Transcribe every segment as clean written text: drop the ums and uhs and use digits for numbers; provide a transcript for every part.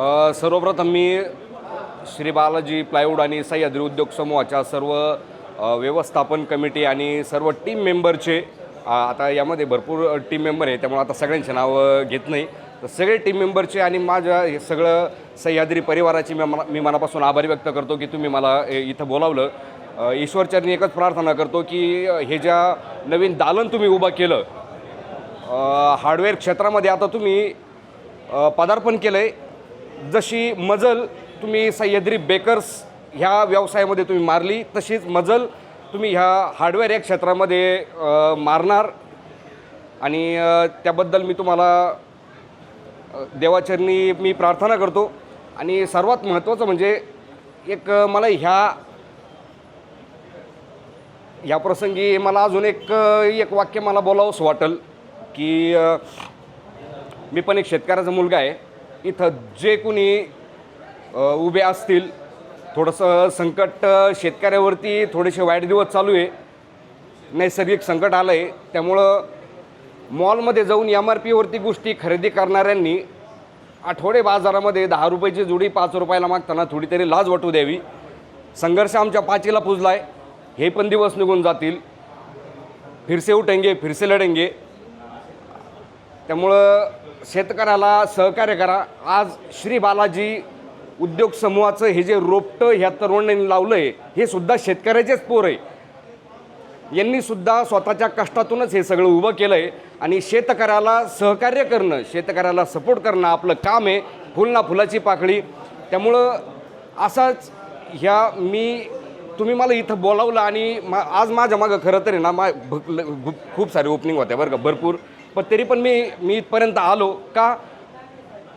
सर्वप्रथम मी श्री बालाजी प्लायवूड आणि सह्याद्री उद्योग समूहाच्या सर्व व्यवस्थापन कमिटी आणि सर्व टीम मेंबरचे आता यामध्ये भरपूर टीम मेंबर आहे, त्यामुळे आता सगळ्यांचे नाव घेत नाही. तर सगळे टीम मेंबरचे आणि माझ्या हे सगळं सह्याद्री परिवाराची मी मनापासून आभार व्यक्त करतो की तुम्ही मला इथं बोलावलं. ईश्वरचरणी एकच प्रार्थना करतो की हे ज्या नवीन दालन तुम्ही उभं केलं, हार्डवेअर क्षेत्रामध्ये आता तुम्ही पदार्पण केलं आहे, जशी मजल तुम्ही सह्याद्री बेकर्स ह्या व्यवसायामध्ये तुम्ही मारली, तशीच मजल तुम्ही ह्या हार्डवेअर या क्षेत्रामध्ये मारणार. आणि त्याबद्दल मी तुम्हाला देवाचरणी मी प्रार्थना करतो. आणि सर्वात महत्त्वाचं म्हणजे एक मला ह्या प्रसंगी मला अजून एक वाक्य मला बोलावंसं वाटेल की मी पण एक शेतकऱ्याचा मुलगा आहे. इथं जे कोणी उभे असतील, थोडंसं संकट शेतकऱ्यावरती थोडेसे वाईट दिवस चालू आहे, नैसर्गिक संकट आलं आहे. त्यामुळं मॉलमध्ये जाऊन MRP वरती गोष्टी खरेदी करणाऱ्यांनी आठवडे बाजारामध्ये 10 रुपयाची जुडी 5 रुपयाला मागताना थोडी तरी लाज वाटू द्यावी. संघर्ष आमच्या पाचीला पुजला आहे, हे पण दिवस निघून जातील, फिरसे उठेंगे फिरसे लढेंगे. त्यामुळं शेतकऱ्याला सहकार्य करा. आज श्री बालाजी उद्योग समूहाचं हे जे रोपटं ह्या तरुणांनी लावलं आहे, हे सुद्धा शेतकऱ्याचेच पोर आहे. यांनी सुद्धा स्वतःच्या कष्टातूनच हे सगळं उभं केलं आहे. आणि शेतकऱ्याला सहकार्य करणं, शेतकऱ्याला सपोर्ट करणं आपलं काम आहे, फुल ना फुलाची पाकळी. त्यामुळं असाच तुम्ही मला इथं बोलावलं आणि आज माझ्या मागं खरं तरी ना खूप सारे ओपनिंग होत्या बरं का, भरपूर. पण तरी पण मी इथपर्यंत आलो का,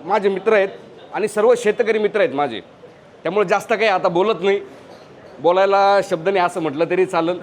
माझे मित्र आहेत आणि सर्व शेतकरी मित्र आहेत माझे. त्यामुळे जास्त काही आता बोलत नाही, बोलायला शब्द नाही असं म्हटलं तरी चालेल.